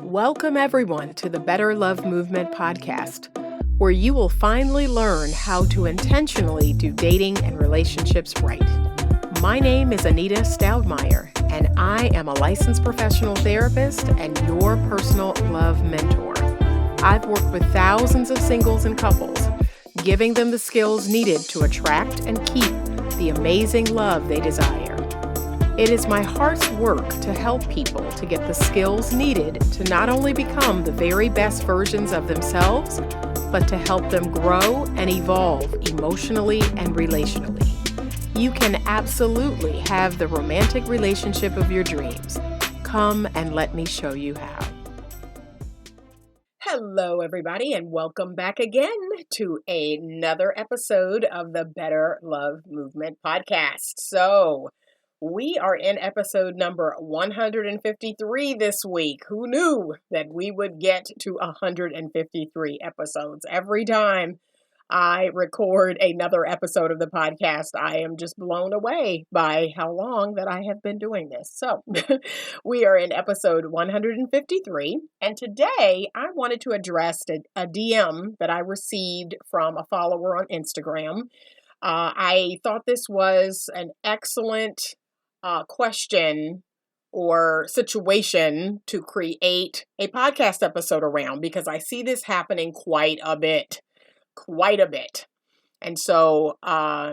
Welcome everyone to the Better Love Movement podcast, where you will finally learn how to intentionally do dating and relationships right. My name is Anita Stoudmire, and I am a licensed professional therapist and your personal love mentor. I've worked with thousands of singles and couples, giving them the skills needed to attract and keep the amazing love they desire. It is my heart's work to help people to get the skills needed to not only become the very best versions of themselves, but to help them grow and evolve emotionally and relationally. You can absolutely have the romantic relationship of your dreams. Come and let me show you how. Hello, everybody, and welcome back again to another episode of the Better Love Movement podcast. So, we are in episode number 153 this week. Who knew that we would get to 153 episodes? Every time I record another episode of the podcast, I am just blown away by how long that I have been doing this. So we are in episode 153, and today I wanted to address a DM that I received from a follower on Instagram. I thought this was an excellent question or situation to create a podcast episode around, because I see this happening quite a bit. And so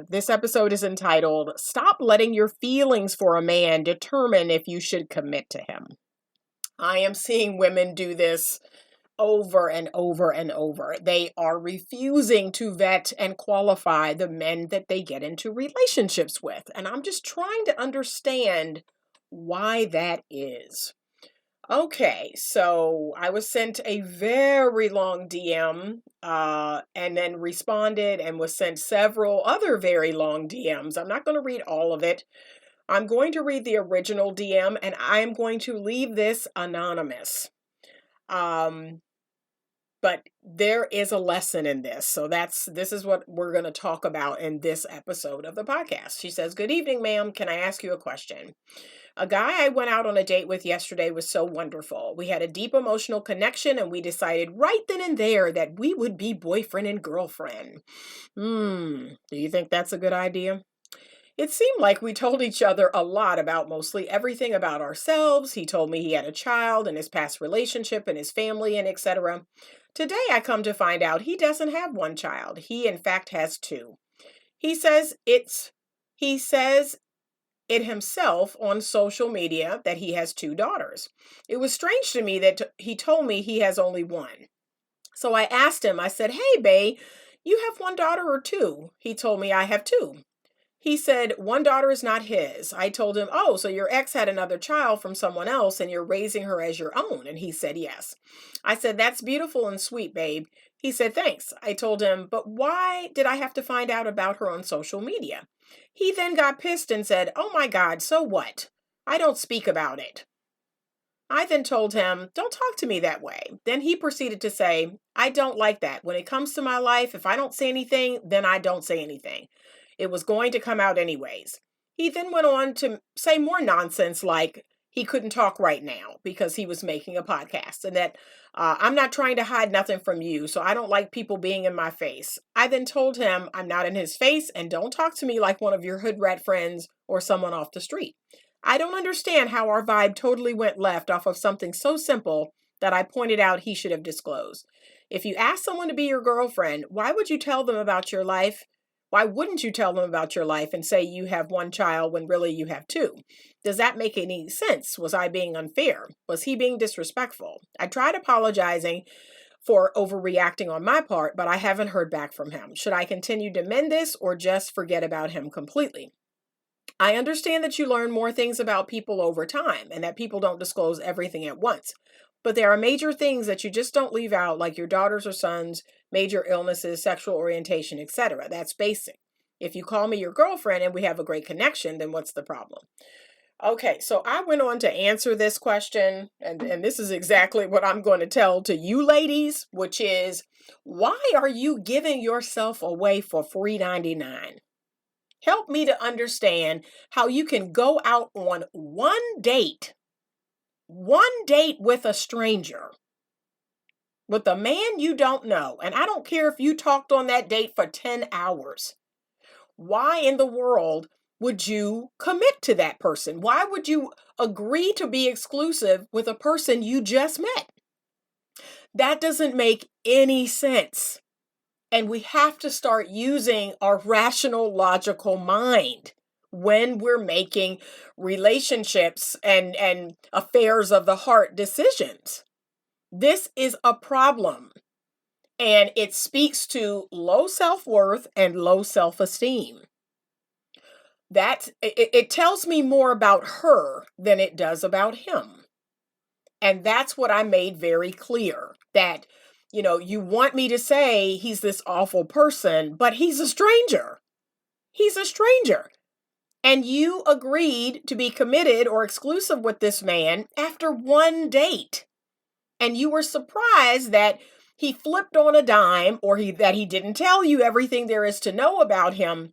this episode is entitled, Stop Letting Your Feelings for a Man Determine If You Should Commit to Him. I am seeing women do this over and over and over. They are refusing to vet and qualify the men that they get into relationships with. And I'm just trying to understand why that is. Okay, so I was sent a very long DM and then responded and was sent several other very long DMs. I'm not going to read all of it. I'm going to read the original DM, and I am going to leave this anonymous. But there is a lesson in this. So this is what we're going to talk about in this episode of the podcast. She says, "Good evening, ma'am. Can I ask you a question? A guy I went out on a date with yesterday was so wonderful. We had a deep emotional connection, and we decided right then and there that we would be boyfriend and girlfriend. Do you think that's a good idea? It seemed like we told each other a lot about mostly everything about ourselves. He told me he had a child in his past relationship and his family and etc. Today I come to find out he doesn't have one child. He in fact has two. He says it himself on social media that he has two daughters. It was strange to me that he told me he has only one. So I asked him, I said, "Hey, bae, you have one daughter or two?" He told me I have two. He said, "One daughter is not his." I told him, "Oh, so your ex had another child from someone else and you're raising her as your own?" And he said, "Yes." I said, "That's beautiful and sweet, babe." He said, "Thanks." I told him, "But why did I have to find out about her on social media?" He then got pissed and said, "Oh my God, so what? I don't speak about it." I then told him, "Don't talk to me that way." Then he proceeded to say, "I don't like that. When it comes to my life, if I don't say anything, then I don't say anything. It was going to come out anyways." He then went on to say more nonsense like he couldn't talk right now because he was making a podcast, and that I'm not trying to hide nothing from you, so I don't like people being in my face. I then told him I'm not in his face and don't talk to me like one of your hood rat friends or someone off the street. I don't understand how our vibe totally went left off of something so simple that I pointed out he should have disclosed. If you ask someone to be your girlfriend, why would you tell them about your life? Why wouldn't you tell them about your life and say you have one child when really you have two? Does that make any sense? Was I being unfair? Was he being disrespectful? I tried apologizing for overreacting on my part, but I haven't heard back from him. Should I continue to mend this or just forget about him completely? I understand that you learn more things about people over time and that people don't disclose everything at once. But there are major things that you just don't leave out, like your daughters or sons, major illnesses, sexual orientation, etc. That's basic. If you call me your girlfriend and we have a great connection, then what's the problem? Okay, so I went on to answer this question, and this is exactly what I'm going to tell to you ladies, which is, why are you giving yourself away for $3.99? Help me to understand how you can go out on one date One date with a stranger, with a man you don't know, and I don't care if you talked on that date for 10 hours. Why in the world would you commit to that person? Why would you agree to be exclusive with a person you just met? That doesn't make any sense. And we have to start using our rational, logical mind when we're making relationships and affairs of the heart decisions. This is a problem. And it speaks to low self-worth and low self-esteem. It tells me more about her than it does about him. And that's what I made very clear, that, you want me to say he's this awful person, but he's a stranger. He's a stranger. And you agreed to be committed or exclusive with this man after one date. And you were surprised that he flipped on a dime, or that he didn't tell you everything there is to know about him.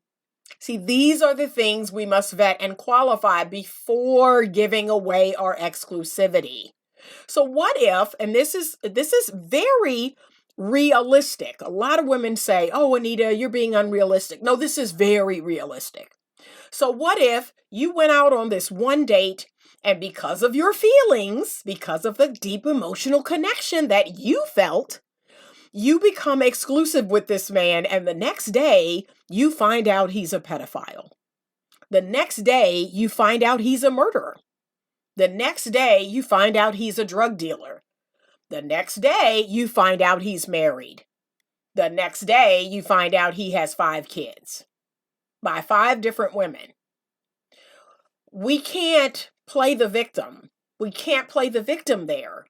See, these are the things we must vet and qualify before giving away our exclusivity. So what if, and this is very realistic. A lot of women say, "Oh, Anita, you're being unrealistic." No, this is very realistic. So what if you went out on this one date, and because of your feelings, because of the deep emotional connection that you felt, you become exclusive with this man, and the next day you find out he's a pedophile. The next day you find out he's a murderer. The next day you find out he's a drug dealer. The next day you find out he's married. The next day you find out he has 5 kids by 5 different women. We can't play the victim. We can't play the victim there.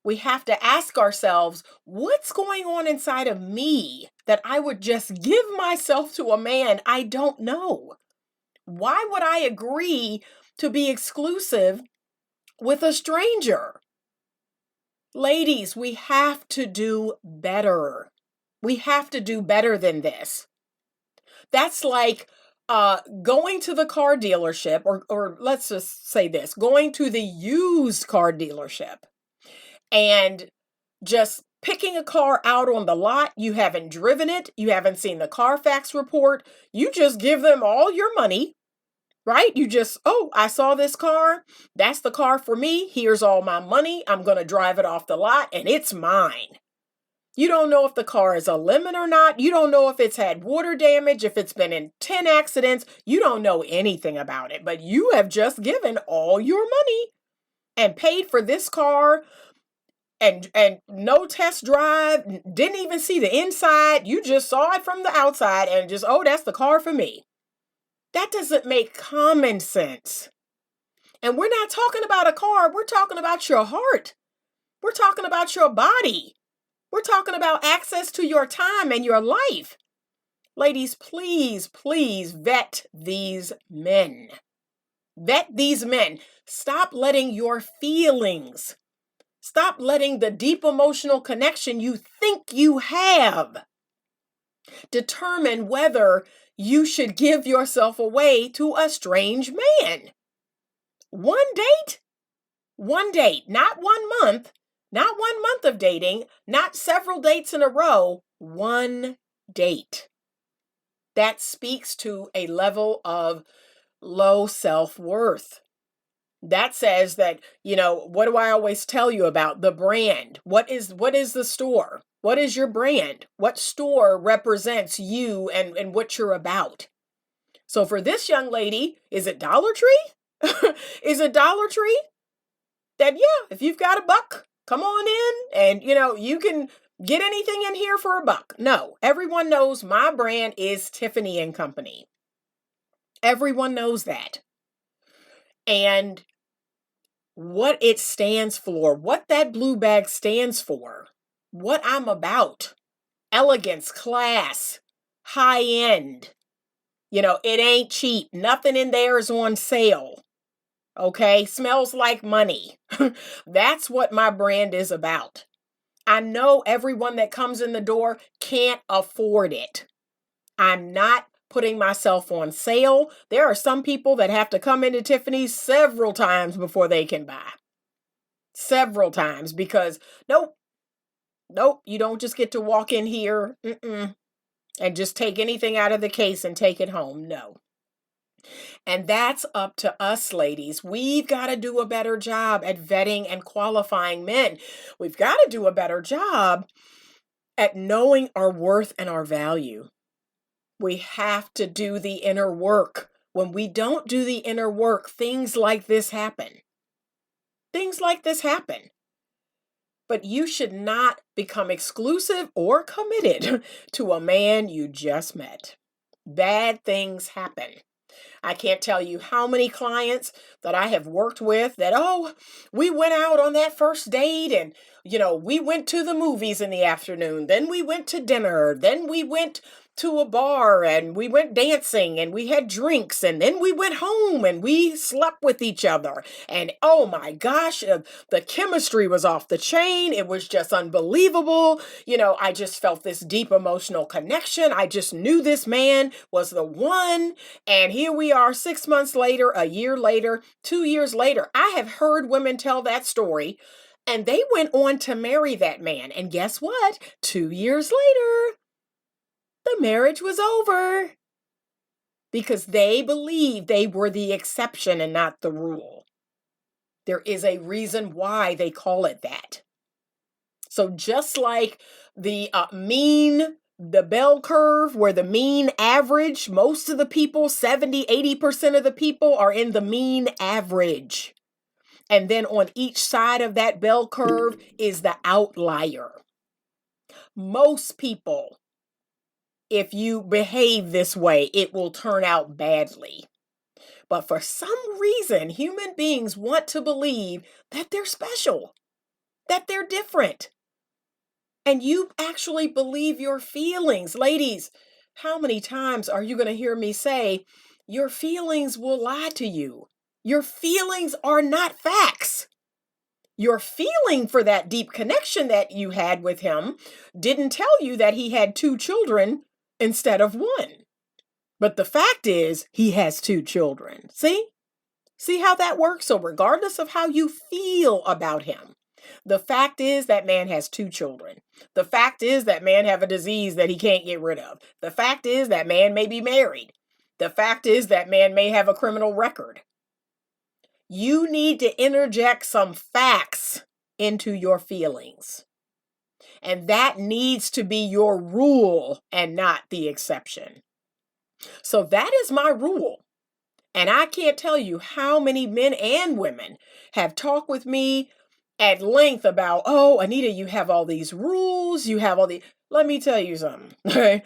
We have to ask ourselves, what's going on inside of me that I would just give myself to a man I don't know? Why would I agree to be exclusive with a stranger? Ladies, we have to do better. We have to do better than this. That's like going to the car dealership, or let's just say this, going to the used car dealership and just picking a car out on the lot. You haven't driven it. You haven't seen the Carfax report. You just give them all your money, right? You just, "Oh, I saw this car. That's the car for me. Here's all my money. I'm going to drive it off the lot and it's mine." You don't know if the car is a lemon or not. You don't know if it's had water damage, if it's been in 10 accidents. You don't know anything about it, but you have just given all your money and paid for this car, and no test drive, didn't even see the inside. You just saw it from the outside and just, "Oh, that's the car for me." That doesn't make common sense. And we're not talking about a car. We're talking about your heart. We're talking about your body. We're talking about access to your time and your life. Ladies, please, please vet these men. Vet these men. Stop letting your feelings, stop letting the deep emotional connection you think you have determine whether you should give yourself away to a strange man. One date, not 1 month. Not 1 month of dating, not several dates in a row, one date. That speaks to a level of low self-worth. That says that, what do I always tell you about? The brand. What is the store? What is your brand? What store represents you and what you're about? So for this young lady, is it Dollar Tree? Is it Dollar Tree? That, yeah, if you've got $1, come on in and, you can get anything in here for $1. No, everyone knows my brand is Tiffany and Company. Everyone knows that. And what it stands for, what that blue bag stands for, what I'm about, elegance, class, high end. It ain't cheap. Nothing in there is on sale. Okay, smells like money. That's what my brand is about. I know everyone that comes in the door can't afford it. I'm not putting myself on sale. There are some people that have to come into Tiffany's several times before they can buy. several times because nope, nope, you don't just get to walk in here and just take anything out of the case and take it home. No. And that's up to us, ladies. We've got to do a better job at vetting and qualifying men. We've got to do a better job at knowing our worth and our value. We have to do the inner work. When we don't do the inner work, things like this happen. Things like this happen. But you should not become exclusive or committed to a man you just met. Bad things happen. I can't tell you how many clients that I have worked with that, we went out on that first date and, we went to the movies in the afternoon. Then we went to dinner. Then we went to a bar and we went dancing and we had drinks and then we went home and we slept with each other. And oh my gosh, the chemistry was off the chain. It was just unbelievable. I just felt this deep emotional connection. I just knew this man was the one. And here we are 6 months later, a year later, 2 years later. I have heard women tell that story and they went on to marry that man. And guess what? 2 years later, the marriage was over because they believed they were the exception and not the rule. There is a reason why they call it that. So just like the bell curve, where the mean average, most of the people, 70, 80% of the people are in the mean average. And then on each side of that bell curve is the outlier. Most people, if you behave this way, it will turn out badly. But for some reason, human beings want to believe that they're special, that they're different. And you actually believe your feelings. Ladies, how many times are you going to hear me say, your feelings will lie to you? Your feelings are not facts. Your feeling for that deep connection that you had with him didn't tell you that he had 2 children instead of 1. But the fact is, he has 2 children. See? See how that works? So regardless of how you feel about him, the fact is that man has 2 children. The fact is that man have a disease that he can't get rid of. The fact is that man may be married. The fact is that man may have a criminal record. You need to interject some facts into your feelings. And that needs to be your rule and not the exception. So that is my rule. And I can't tell you how many men and women have talked with me at length about, Anita, you have all these rules. Let me tell you something. Okay?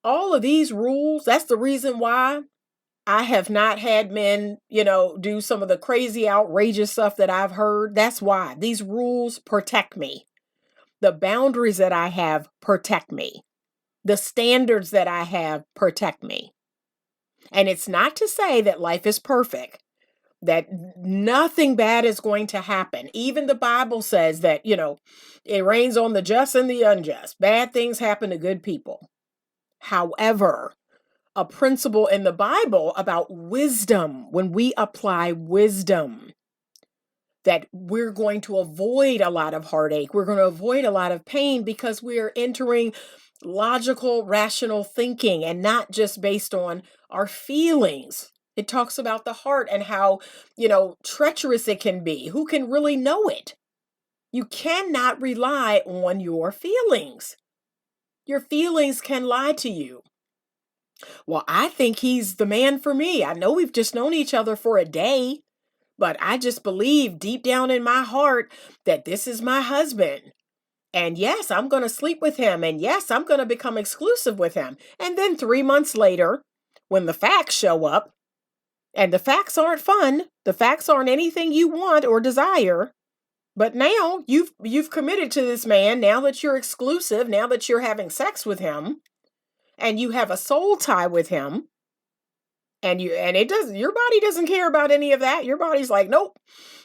All of these rules, that's the reason why I have not had men, do some of the crazy, outrageous stuff that I've heard. That's why these rules protect me. The boundaries that I have protect me. The standards that I have protect me. And it's not to say that life is perfect, that nothing bad is going to happen. Even the Bible says that, it rains on the just and the unjust. Bad things happen to good people. However, a principle in the Bible about wisdom, when we apply wisdom, that we're going to avoid a lot of heartache. We're going to avoid a lot of pain because we're entering logical, rational thinking and not just based on our feelings. It talks about the heart and how, treacherous it can be. Who can really know it? You cannot rely on your feelings. Your feelings can lie to you. Well, I think he's the man for me. I know we've just known each other for a day, but I just believe deep down in my heart that this is my husband. And yes, I'm going to sleep with him. And yes, I'm going to become exclusive with him. And then 3 months later, when the facts show up, and the facts aren't fun, the facts aren't anything you want or desire, but now you've committed to this man, now that you're exclusive, now that you're having sex with him, and you have a soul tie with him, and your body doesn't care about any of that. Your body's like, nope.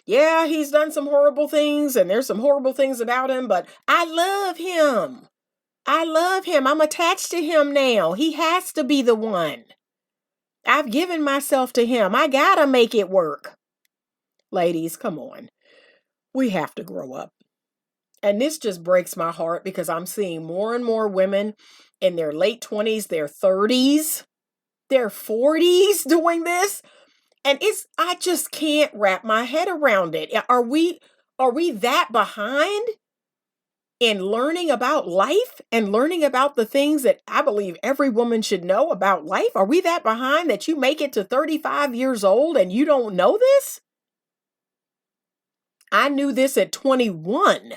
Yeah, he's done some horrible things and there's some horrible things about him, but I love him. I love him. I'm attached to him now. He has to be the one. I've given myself to him. I gotta make it work. Ladies, come on. We have to grow up. And this just breaks my heart because I'm seeing more and more women in their late 20s, their 30s, their 40s doing this. And I just can't wrap my head around it. Are we that behind in learning about life and learning about the things that I believe every woman should know about life? Are we that behind that you make it to 35 years old and you don't know this? I knew this at 21.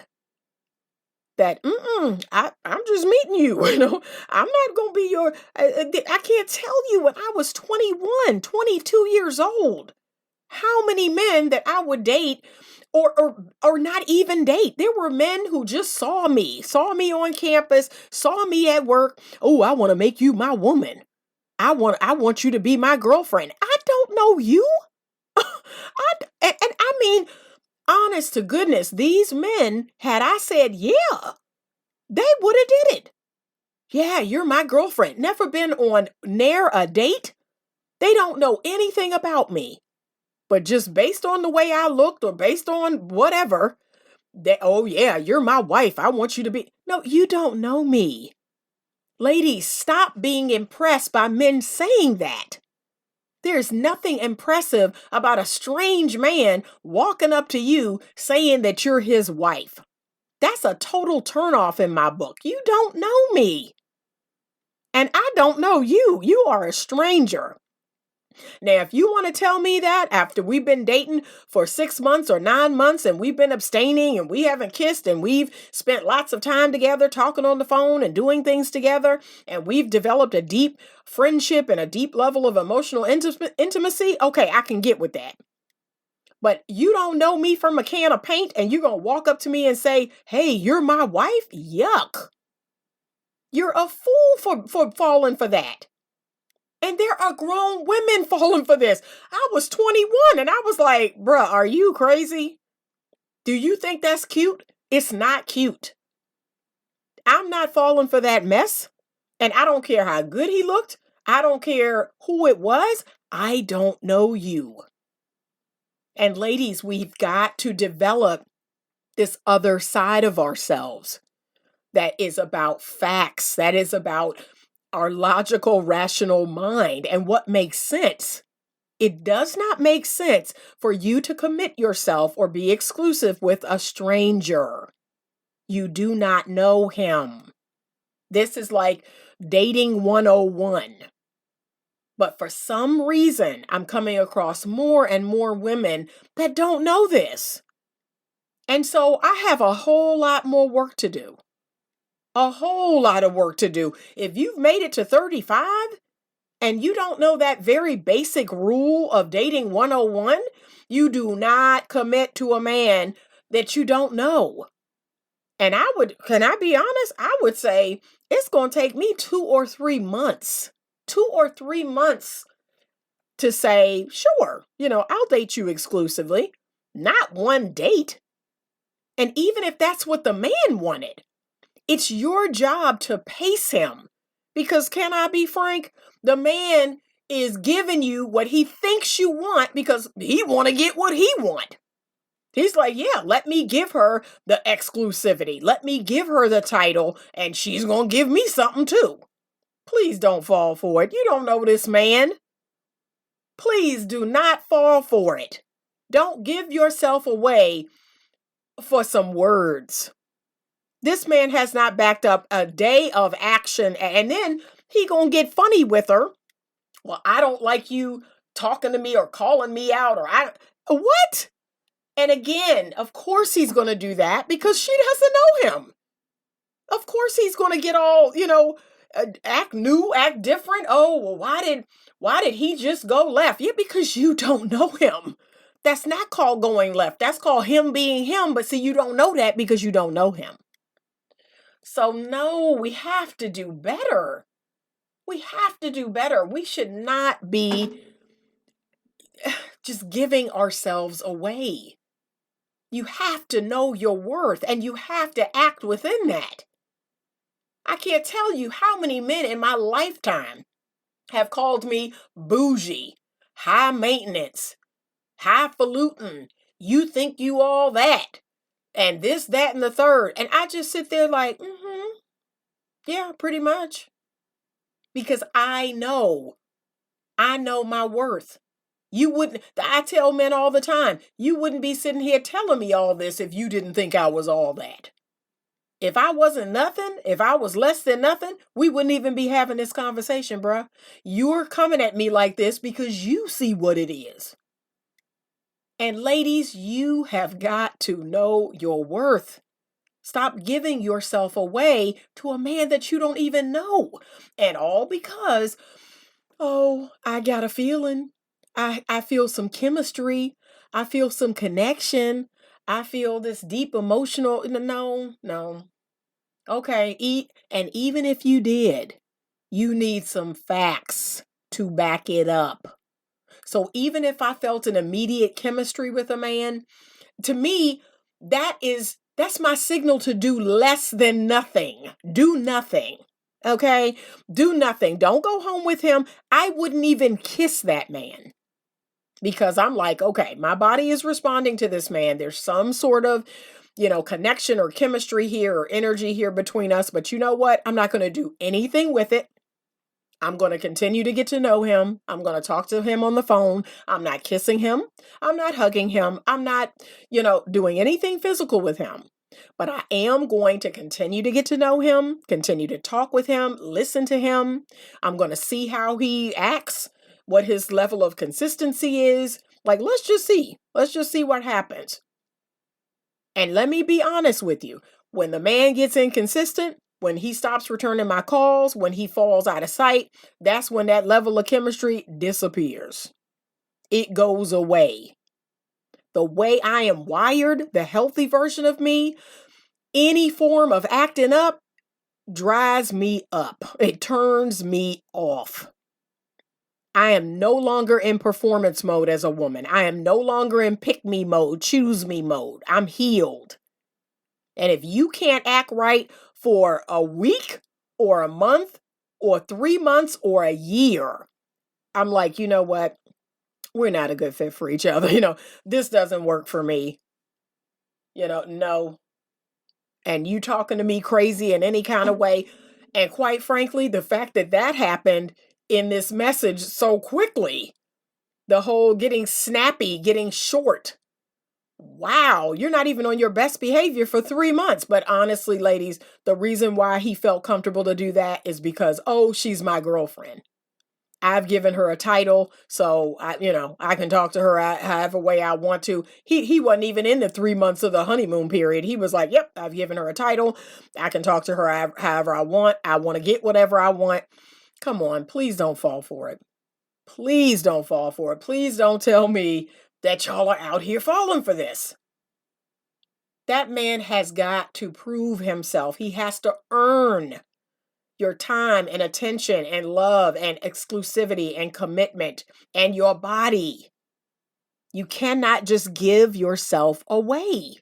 That I'm just meeting you. I'm not gonna be your. I can't tell you when I was 21, 22 years old, how many men that I would date, or not even date. There were men who just saw me on campus, saw me at work. Oh, I want to make you my woman. I want you to be my girlfriend. I don't know you. And I mean, honest to goodness, these men, had I said yeah, they would have did it. Yeah, you're my girlfriend. Never been on near a date. They don't know anything about me. But just based on the way I looked or based on whatever, oh yeah, you're my wife. I want you to be. No, you don't know me. Ladies, stop being impressed by men saying that. There's nothing impressive about a strange man walking up to you saying that you're his wife. That's a total turnoff in my book. You don't know me. And I don't know you. You are a stranger. Now, if you want to tell me that after we've been dating for 6 months or 9 months and we've been abstaining and we haven't kissed and we've spent lots of time together talking on the phone and doing things together and we've developed a deep friendship and a deep level of emotional intimacy, okay, I can get with that. But you don't know me from a can of paint and you're going to walk up to me and say, hey, you're my wife? Yuck. You're a fool for falling for that. And there are grown women falling for this. I was 21 and I was like, bruh, are you crazy? Do you think that's cute? It's not cute. I'm not falling for that mess. And I don't care how good he looked. I don't care who it was. I don't know you. And ladies, we've got to develop this other side of ourselves that is about facts, that is about our logical, rational mind and what makes sense. It does not make sense for you to commit yourself or be exclusive with a stranger. You do not know him. This is like dating 101. But for some reason, I'm coming across more and more women that don't know this. And so I have a whole lot more work to do. A whole lot of work to do. If you've made it to 35 and you don't know that very basic rule of dating 101, you do not commit to a man that you don't know. And can I be honest? I would say it's going to take me 2 or 3 months. 2 or 3 months to say, sure, I'll date you exclusively. Not one date. And even if that's what the man wanted, it's your job to pace him. Because can I be frank? The man is giving you what he thinks you want because he want to get what he want. He's like, yeah, let me give her the exclusivity. Let me give her the title and she's going to give me something too. Please don't fall for it. You don't know this man. Please do not fall for it. Don't give yourself away for some words. This man has not backed up a day of action, and then he gonna get funny with her. Well, I don't like you talking to me or calling me out, what? And again, of course he's gonna do that because she doesn't know him. Of course he's gonna get all, act new, act different. Oh, well, why did he just go left? Yeah, because you don't know him. That's not called going left. That's called him being him. But see, you don't know that because you don't know him. So no, we have to do better. We have to do better. We should not be just giving ourselves away. You have to know your worth and you have to act within that. I can't tell you how many men in my lifetime have called me bougie, high maintenance, highfalutin. You think you all that. and this, that, and the third. And I just sit there like, yeah, pretty much. Because I know my worth. You wouldn't, I tell men all the time, you wouldn't be sitting here telling me all this if you didn't think I was all that. If I wasn't nothing, if I was less than nothing, we wouldn't even be having this conversation, bruh. You're coming at me like this because you see what it is. And ladies, you have got to know your worth. Stop giving yourself away to a man that you don't even know. And all because, oh, I got a feeling. I feel some chemistry. I feel some connection. I feel this deep emotional. No. Okay, and even if you did, you need some facts to back it up. So even if I felt an immediate chemistry with a man, to me, that's my signal to do less than nothing. Do nothing. Okay? Do nothing. Don't go home with him. I wouldn't even kiss that man. Because I'm like, okay, my body is responding to this man. There's some sort of, connection or chemistry here or energy here between us. But you know what? I'm not going to do anything with it. I'm going to continue to get to know him. I'm going to talk to him on the phone. I'm not kissing him. I'm not hugging him. I'm not, doing anything physical with him. But I am going to continue to get to know him, continue to talk with him, listen to him. I'm going to see how he acts, what his level of consistency is. Like, let's just see. Let's just see what happens. And let me be honest with you. When the man gets inconsistent, when he stops returning my calls, when he falls out of sight, that's when that level of chemistry disappears. It goes away. The way I am wired, the healthy version of me, any form of acting up dries me up. It turns me off. I am no longer in performance mode as a woman. I am no longer in pick me mode, choose me mode. I'm healed. And if you can't act right for a week or a month or 3 months or a year, I'm like, you know what? We're not a good fit for each other. This doesn't work for me. No. And you talking to me crazy in any kind of way. And quite frankly, the fact that happened in this message so quickly, the whole getting snappy, getting short. Wow, you're not even on your best behavior for 3 months. But honestly, ladies, the reason why he felt comfortable to do that is because, she's my girlfriend. I've given her a title, so I can talk to her however way I want to. He wasn't even in the 3 months of the honeymoon period. He was like, yep, I've given her a title. I can talk to her however I want. I want to get whatever I want. Come on, please don't fall for it. Please don't fall for it. Please don't tell me that y'all are out here falling for this. That man has got to prove himself. He has to earn your time and attention and love and exclusivity and commitment and your body. You cannot just give yourself away.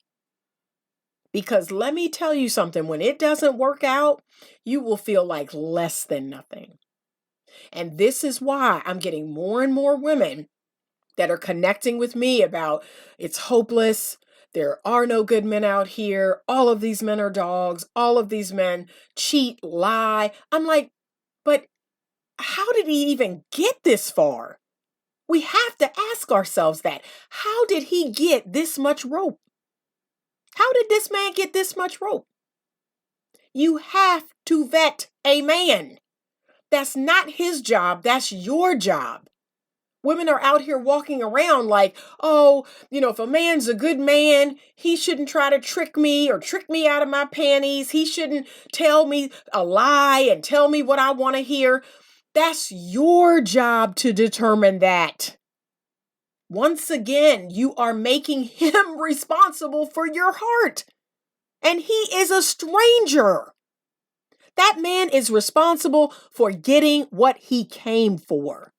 Because let me tell you something, when it doesn't work out, you will feel like less than nothing. And this is why I'm getting more and more women that are connecting with me about it's hopeless. There are no good men out here. All of these men are dogs. All of these men cheat, lie. I'm like, but how did he even get this far? We have to ask ourselves that. How did he get this much rope? How did this man get this much rope? You have to vet a man. That's not his job. That's your job. Women are out here walking around like, if a man's a good man, he shouldn't try to trick me or trick me out of my panties. He shouldn't tell me a lie and tell me what I want to hear. That's your job to determine that. Once again, you are making him responsible for your heart. And he is a stranger. That man is responsible for getting what he came for.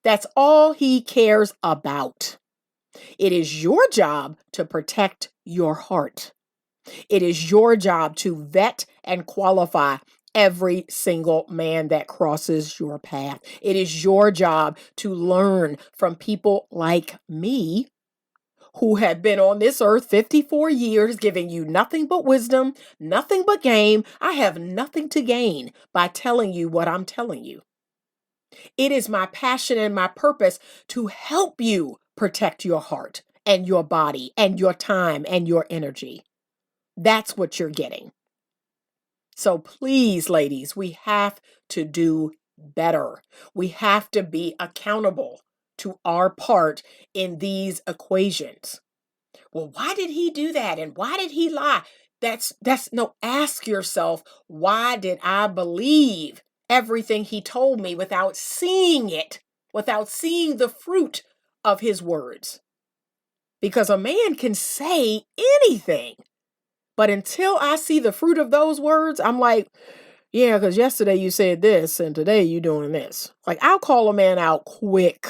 That's all he cares about. It is your job to protect your heart. It is your job to vet and qualify every single man that crosses your path. It is your job to learn from people like me who have been on this earth 54 years, giving you nothing but wisdom, nothing but game. I have nothing to gain by telling you what I'm telling you. It is my passion and my purpose to help you protect your heart and your body and your time and your energy. That's what you're getting. So please, ladies, we have to do better. We have to be accountable to our part in these equations. Well, why did he do that? And why did he lie? Ask yourself, why did I believe everything he told me without seeing it, without seeing the fruit of his words? Because a man can say anything, but until I see the fruit of those words, I'm like, yeah, because yesterday you said this and today you doing this. Like, I'll call a man out quick,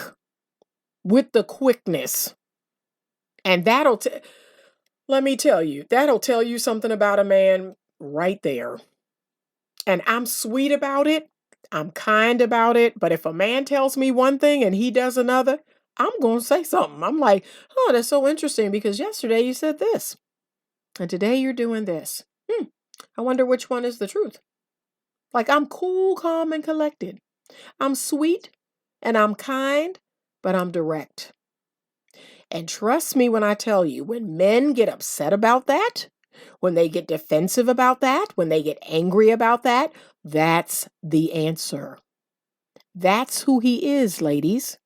with the quickness. And let me tell you, that'll tell you something about a man right there. And I'm sweet about it. I'm kind about it. But if a man tells me one thing and he does another, I'm going to say something. I'm like, oh, that's so interesting because yesterday you said this and today you're doing this. I wonder which one is the truth. Like, I'm cool, calm, and collected. I'm sweet and I'm kind, but I'm direct. And trust me when I tell you, when men get upset about that, when they get defensive about that, when they get angry about that, that's the answer. That's who he is, ladies.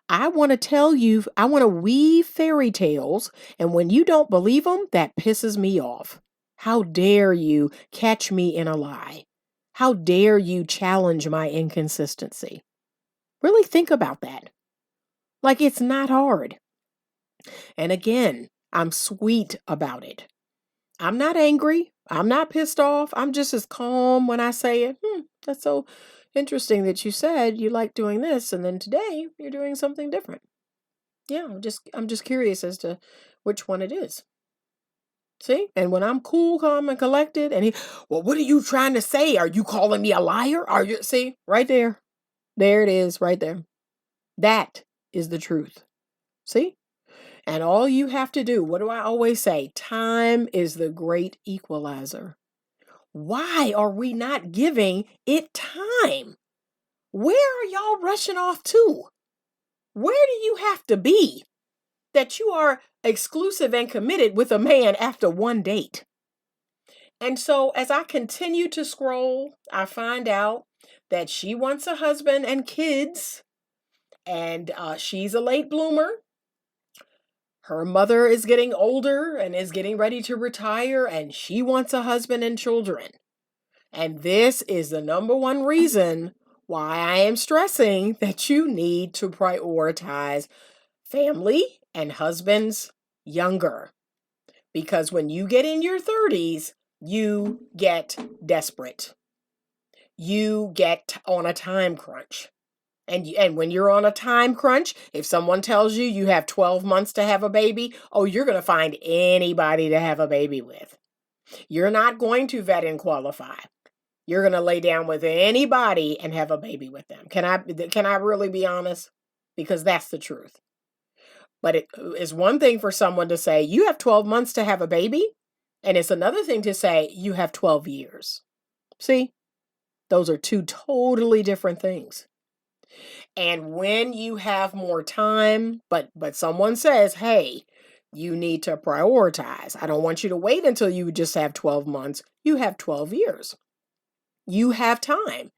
I want to weave fairy tales, and when you don't believe them, that pisses me off. How dare you catch me in a lie? How dare you challenge my inconsistency? Really think about that. Like, it's not hard. And again, I'm sweet about it. I'm not angry. I'm not pissed off. I'm just as calm when I say it. That's so interesting that you said you like doing this, and then today you're doing something different. Yeah, I'm just curious as to which one it is. See? And when I'm cool, calm, and collected, and well, what are you trying to say? Are you calling me a liar? See? Right there. There it is, right there. That is the truth. See? And all you have to do, what do I always say? Time is the great equalizer. Why are we not giving it time? Where are y'all rushing off to? Where do you have to be that you are exclusive and committed with a man after one date? And so as I continue to scroll, I find out that she wants a husband and kids, and she's a late bloomer. Her mother is getting older and is getting ready to retire, and she wants a husband and children. And this is the number one reason why I am stressing that you need to prioritize family and husbands younger. Because when you get in your 30s, you get desperate. You get on a time crunch. And when you're on a time crunch, if someone tells you you have 12 months to have a baby, you're going to find anybody to have a baby with. You're not going to vet and qualify. You're going to lay down with anybody and have a baby with them. Can I really be honest? Because that's the truth. But it is one thing for someone to say, you have 12 months to have a baby. And it's another thing to say, you have 12 years. See? Those are two totally different things. And when you have more time, but someone says, hey, you need to prioritize. I don't want you to wait until you just have 12 months. You have 12 years. You have time.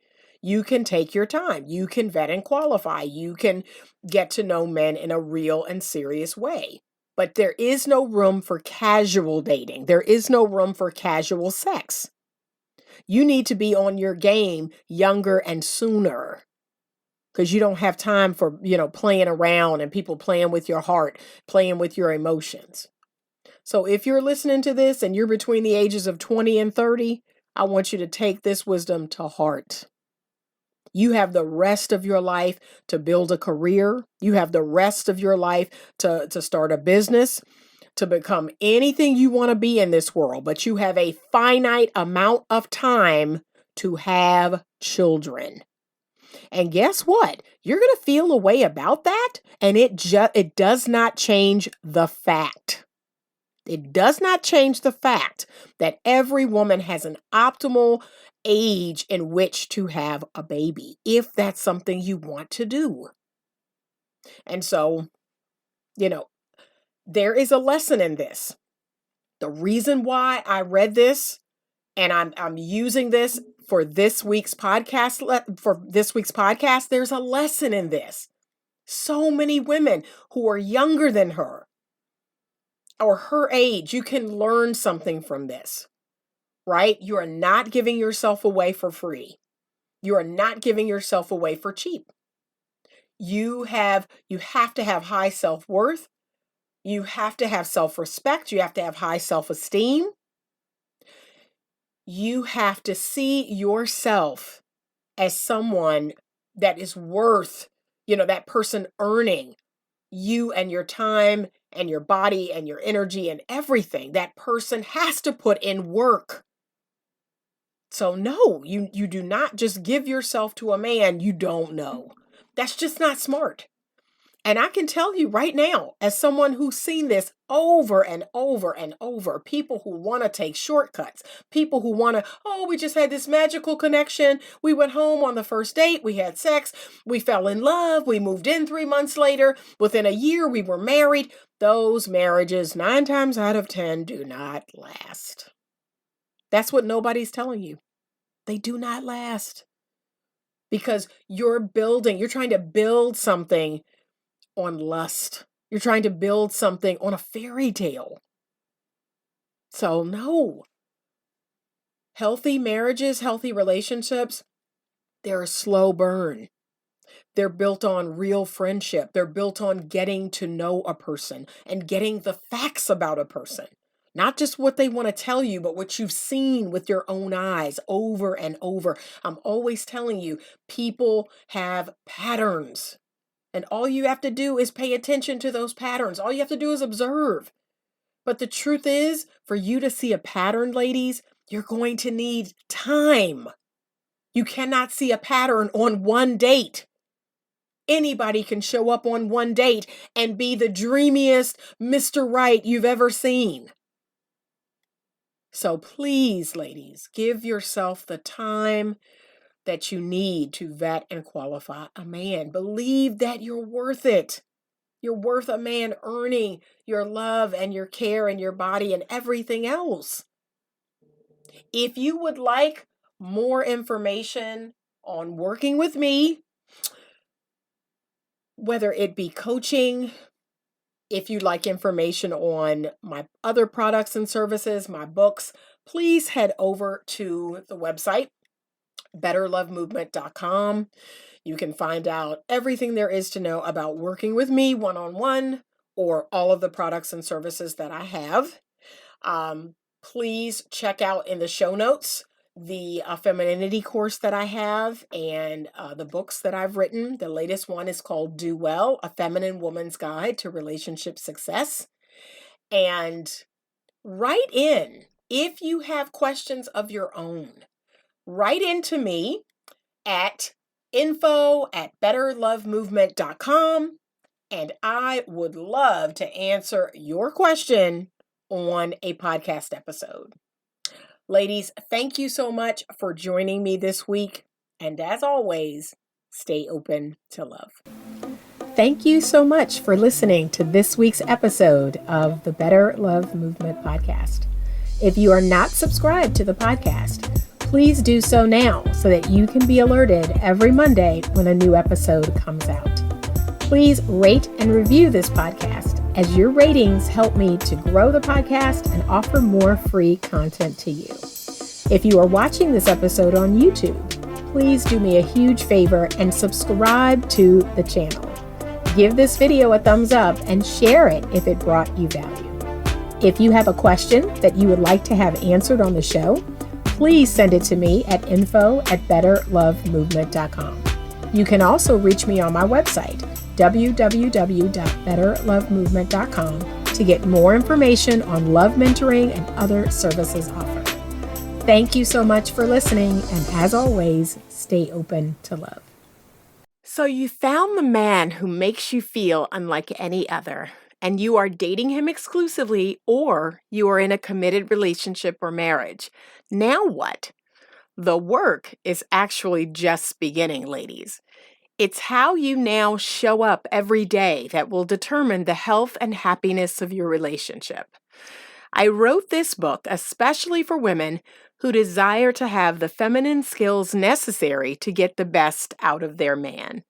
You can take your time. You can vet and qualify. You can get to know men in a real and serious way. But there is no room for casual dating. There is no room for casual sex. You need to be on your game younger and sooner. Because you don't have time for, playing around and people playing with your heart, playing with your emotions. So if you're listening to this and you're between the ages of 20 and 30, I want you to take this wisdom to heart. You have the rest of your life to build a career. You have the rest of your life to start a business, to become anything you want to be in this world. But you have a finite amount of time to have children. And guess what? You're going to feel a way about that, and it does not change the fact. It does not change the fact that every woman has an optimal age in which to have a baby, if that's something you want to do. And so, there is a lesson in this. The reason why I read this and I'm using this for this week's podcast, there's a lesson in this. So many women who are younger than her or her age, you can learn something from this, right? You are not giving yourself away for free. You are not giving yourself away for cheap. You have to have high self-worth. You have to have self-respect. You have to have high self-esteem. You have to see yourself as someone that is worth, that person earning you and your time and your body and your energy and everything. That person has to put in work. So no, you do not just give yourself to a man you don't know. That's just not smart. And I can tell you right now, as someone who's seen this over and over and over, people who want to take shortcuts, people who want to, we just had this magical connection. We went home on the first date. We had sex. We fell in love. We moved in 3 months later. Within a year, we were married. Those marriages, 9 times out of 10, do not last. That's what nobody's telling you. They do not last. Because you're trying to build something on lust. You're trying to build something on a fairy tale. So no. Healthy marriages, healthy relationships, they're a slow burn. They're built on real friendship. They're built on getting to know a person and getting the facts about a person. Not just what they want to tell you, but what you've seen with your own eyes over and over. I'm always telling you, people have patterns. And all you have to do is pay attention to those patterns. All you have to do is observe. But the truth is, for you to see a pattern, ladies, you're going to need time. You cannot see a pattern on one date. Anybody can show up on one date and be the dreamiest Mr. Right you've ever seen. So please, ladies, give yourself the time that you need to vet and qualify a man. Believe that you're worth it. You're worth a man earning your love and your care and your body and everything else. If you would like more information on working with me, whether it be coaching, if you'd like information on my other products and services, my books, please head over to the website, betterlovemovement.com. You can find out everything there is to know about working with me one-on-one or all of the products and services that I have. Please check out in the show notes the femininity course that I have and the books that I've written. The latest one is called Do Well, A Feminine Woman's Guide to Relationship Success. And write in if you have questions of your own. Write into me at info@betterlovemovement.com, and I would love to answer your question on a podcast episode. Ladies, thank you so much for joining me this week, and as always, stay open to love. Thank you so much for listening to this week's episode of the Better Love Movement podcast. If you are not subscribed to the podcast, please do so now so that you can be alerted every Monday when a new episode comes out. Please rate and review this podcast, as your ratings help me to grow the podcast and offer more free content to you. If you are watching this episode on YouTube, please do me a huge favor and subscribe to the channel. Give this video a thumbs up and share it if it brought you value. If you have a question that you would like to have answered on the show, please send it to me at info@betterlovemovement.com. You can also reach me on my website, www.betterlovemovement.com, to get more information on love mentoring and other services offered. Thank you so much for listening, and as always, stay open to love. So you found the man who makes you feel unlike any other, and you are dating him exclusively, or you are in a committed relationship or marriage. Now what? The work is actually just beginning, ladies. It's how you now show up every day that will determine the health and happiness of your relationship. I wrote this book especially for women who desire to have the feminine skills necessary to get the best out of their man.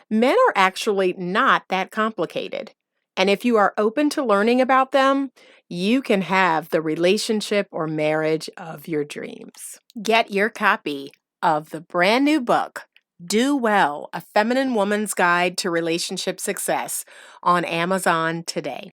Men are actually not that complicated. And if you are open to learning about them, you can have the relationship or marriage of your dreams. Get your copy of the brand new book, Do Well, A Feminine Woman's Guide to Relationship Success, on Amazon today.